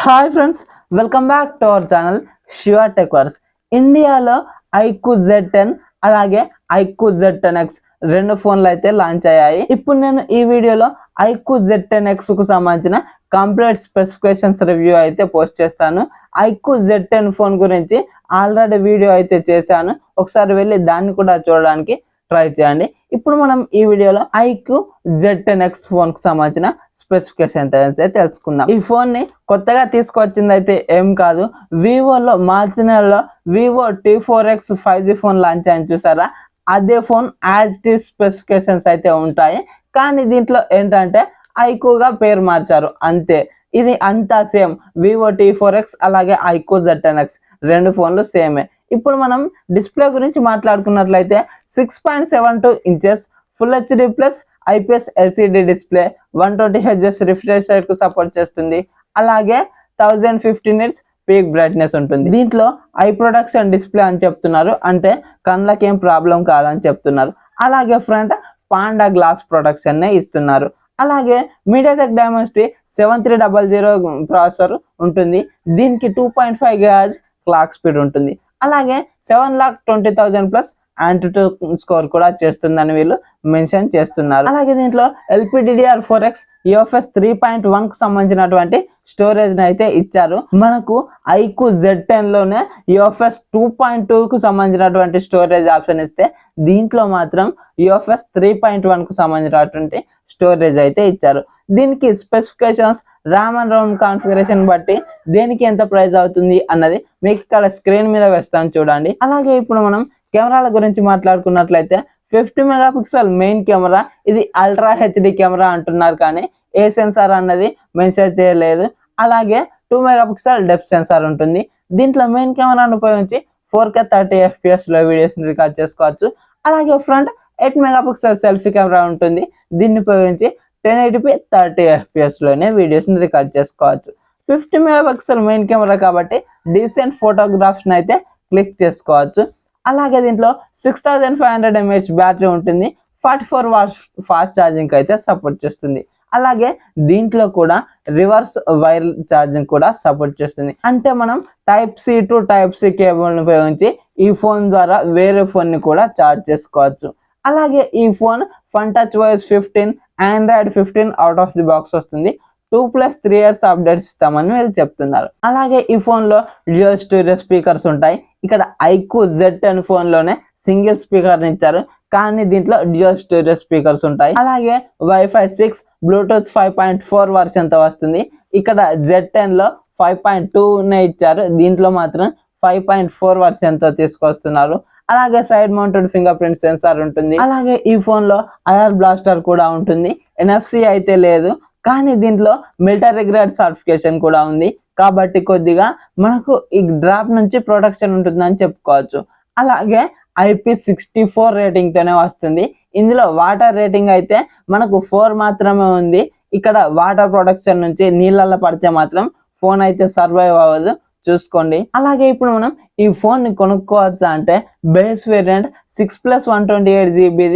Hi friends, welcome back to our channel Shiva Techverse. ఇండియాలో iQOO Z10 అలాగే IQ Z10X రెండు ఫోన్లు అయితే లాంచ్ అయ్యాయి. ఇప్పుడు నేను ఈ వీడియోలో ఐక్యూ Z10X కు సంబంధించిన కంప్లీట్ స్పెసిఫికేషన్స్ రివ్యూ అయితే పోస్ట్ చేస్తాను. ఐక్యూ Z10 ఫోన్ గురించి ఆల్రెడీ వీడియో అయితే చేశాను, ఒకసారి వెళ్ళి దాన్ని కూడా చూడడానికి ట్రై చేయండి. ఇప్పుడు మనం ఈ వీడియోలో ఐక్యూ Z10X ఫోన్ కు సంబంధించిన స్పెసిఫికేషన్ అయితే తెలుసుకుందాం. ఈ ఫోన్ ని కొత్తగా తీసుకొచ్చింది అయితే ఏం కాదు, వివోలో మార్చి నెలలో Vivo T4X 5G phone launch అయింది చూసారా, అదే ఫోన్ యాజ్ టీ స్పెసిఫికేషన్స్ అయితే ఉంటాయి. కానీ దీంట్లో ఏంటంటే ఐక్యూగా పేరు మార్చారు అంతే. ఇది అంతా సేమ్, వివో T4X అలాగే ఐక్యూ Z10X రెండు ఫోన్లు సేమే. ఇప్పుడు మనం డిస్ప్లే గురించి మాట్లాడుకున్నట్లయితే 6.72 inches full HD plus IPS LCD display, 120Hz refresh rate కు సపోర్ట్ చేస్తుంది. అలాగే 1050 నిట్స్ పీక్ బ్రైట్నెస్ ఉంటుంది. దీంట్లో ఐ ప్రొడక్షన్ డిస్ప్లే అని చెప్తున్నారు, అంటే కళ్ళకి ఏం ప్రాబ్లం కాదని చెప్తున్నారు. అలాగే ఫ్రంట్ పాండా గ్లాస్ ప్రొడక్షన్ నే ఇస్తున్నారు. అలాగే మీడియాటెక్ డైమెన్సిటీ 7300 ప్రాసెసర్ ఉంటుంది. దీనికి 2.5 GHz క్లాక్ స్పీడ్ ఉంటుంది. అలాగే 7,20,000 ప్లస్ Antutu స్కోర్ కూడా చేస్తుందని వీళ్ళు మెన్షన్ చేస్తున్నారు. అలాగే దీంట్లో LPDDR4X UFS 3.1 కు సంబంధించినటువంటి స్టోరేజ్ అయితే ఇచ్చారు. మనకు ఐక్యూ Z10 లోనే UFS 2.2 కు సంబంధించినటువంటి స్టోరేజ్ ఆప్షన్ ఇస్తే, దీంట్లో మాత్రం UFS 3.1 కు సంబంధించినటువంటి స్టోరేజ్ అయితే ఇచ్చారు. దీనికి specifications RAM and ROM configuration బట్టి దేనికి ఎంత ప్రైస్ అవుతుంది అన్నది మీకు ఇక్కడ స్క్రీన్ మీద వేస్తాను చూడండి. అలాగే ఇప్పుడు మనం కెమెరాల గురించి మాట్లాడుకున్నట్లయితే 50 మెగాపిక్సెల్ మెయిన్ కెమెరా, ఇది అల్ట్రా హెచ్డి కెమెరా అంటున్నారు, కానీ ఏ సెన్సార్ అన్నది మెన్షన్ చేయలేదు. అలాగే 2 మెగాపిక్సెల్ డెప్త్ సెన్సార్ ఉంటుంది. దీంట్లో మెయిన్ కెమెరాను ఉపయోగించి 4K 30 FPS లో వీడియోస్ రికార్డ్ చేసుకోవచ్చు. అలాగే ఫ్రంట్ 8 మెగాపిక్సెల్ సెల్ఫీ కెమెరా ఉంటుంది. దీన్ని ఉపయోగించి 1080p 30 FPS లోనే వీడియోస్ రికార్డ్ చేసుకోవచ్చు. 50 మెగాపిక్సెల్ మెయిన్ కెమెరా కాబట్టి డీసెంట్ ఫోటోగ్రాఫ్స్ అయితే క్లిక్ చేసుకోవచ్చు. అలాగే దీంట్లో 6500 mAh బ్యాటరీ ఉంటుంది. 44 వాట్స్ ఫాస్ట్ ఛార్జింగ్ అయితే సపోర్ట్ చేస్తుంది. అలాగే దీంట్లో కూడా రివర్స్ వైర్ ఛార్జింగ్ కూడా సపోర్ట్ చేస్తుంది. అంటే మనం Type-C టు Type-C కేబుల్ ఉపయోగించి ఈ ఫోన్ ద్వారా వేరే ఫోన్ ని కూడా ఛార్జ్ చేసుకోవచ్చు. అలాగే ఈ phone FunTouchOS 15 Android 15 out of the box వస్తుంది. 2+3 years అప్డేట్స్ ఇస్తామని వీళ్ళు చెప్తున్నారు. అలాగే ఈ ఫోన్ లో డ్యూయల్ స్టీరియో స్పీకర్స్ ఉంటాయి. ఇక్కడ ఐక్యూ Z10 ఫోన్ లోనే సింగిల్ స్పీకర్ ఇచ్చారు, కానీ దీంట్లో డ్యూయల్ స్టీరియో స్పీకర్స్ ఉంటాయి. అలాగే Wi-Fi 6 Bluetooth 5.4 వర్షన్ తో వస్తుంది. ఇక్కడ Z10 లో 5.2 నే ఇచ్చారు, దీంట్లో మాత్రం 5.4 వర్షన్ తో తీసుకొస్తున్నారు. అలాగే side mounted finger print censor ఉంటుంది. అలాగే ఈ ఫోన్ లో IR బ్లాస్టర్ కూడా ఉంటుంది. NFC అయితే లేదు, కానీ దీంట్లో మిలిటరీ గ్రేడ్ సర్టిఫికేషన్ కూడా ఉంది, కాబట్టి కొద్దిగా మనకు ఈ డ్రాప్ నుంచి ప్రొటెక్షన్ ఉంటుందని చెప్పుకోవచ్చు. అలాగే IP64 రేటింగ్ తోనే వస్తుంది. ఇందులో వాటర్ రేటింగ్ అయితే మనకు 4 మాత్రమే ఉంది. ఇక్కడ వాటర్ ప్రొటెక్షన్ నుంచి నీళ్ళల్లో పడితే మాత్రం ఫోన్ అయితే సర్వైవ్ అవ్వదు, చూసుకోండి. అలాగే ఇప్పుడు మనం ఈ ఫోన్ ని కొనుక్కోవచ్చా అంటే, బేస్ వేరియంట్ 6+128GB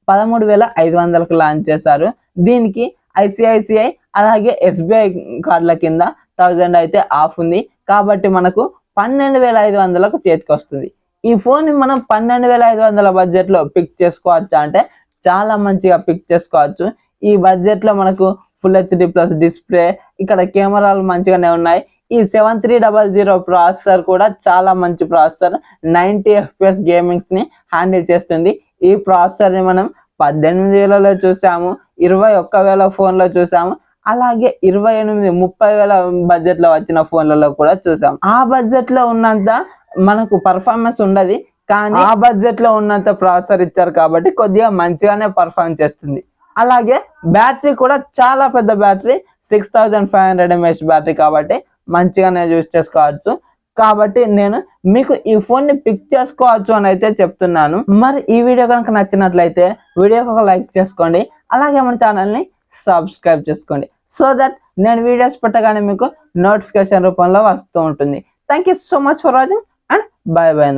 13,500కు లాంచ్ చేశారు. దీనికి ICICI అలాగే SBI కార్డుల కింద 1000 అయితే ఆఫ్ ఉంది, కాబట్టి మనకు 12,500కు చేతికి వస్తుంది. ఈ ఫోన్ ని మనం 12,500 బడ్జెట్ లో పిక్ చేసుకోవచ్చా అంటే, చాలా మంచిగా పిక్ చేసుకోవచ్చు. ఈ బడ్జెట్ లో మనకు ఫుల్ హెచ్డి ప్లస్ డిస్ప్లే, ఇక్కడ కెమెరాలు మంచిగానే ఉన్నాయి. ఈ 7300 ప్రాసెసర్ కూడా చాలా మంచి ప్రాసెసర్, 90 FPS గేమింగ్స్ ని హ్యాండిల్ చేస్తుంది. ఈ ప్రాసెసర్ ని మనం 18,000లో చూసాము, 21,000 ఫోన్ లో చూసాము, అలాగే 28-30,000 బడ్జెట్ లో వచ్చిన ఫోన్లలో కూడా చూసాం. ఆ బడ్జెట్ లో ఉన్నంత మనకు పర్ఫార్మెన్స్ ఉండదు, కానీ ఆ బడ్జెట్ లో ఉన్నంత ప్రాసెసర్ ఇచ్చారు కాబట్టి కొద్దిగా మంచిగానే పర్ఫార్మ్ చేస్తుంది. అలాగే బ్యాటరీ కూడా చాలా పెద్ద బ్యాటరీ, 6500 mAh బ్యాటరీ, కాబట్టి మంచిగానే యూజ్ చేసుకోవచ్చు. కాబట్టి నేను మీకు ఈ ఫోన్ ని పిక్ చేసుకోవచ్చు అని అయితే చెప్తున్నాను. మరి ఈ వీడియో కనుక నచ్చినట్లయితే వీడియోకి ఒక లైక్ చేసుకోండి. అలాగే మన ఛానల్ ని సబ్స్క్రైబ్ చేసుకోండి, సో దట్ నేను వీడియోస్ పెట్టగానే మీకు నోటిఫికేషన్ రూపంలో వస్తూ ఉంటుంది. Thank you so much for watching and by by.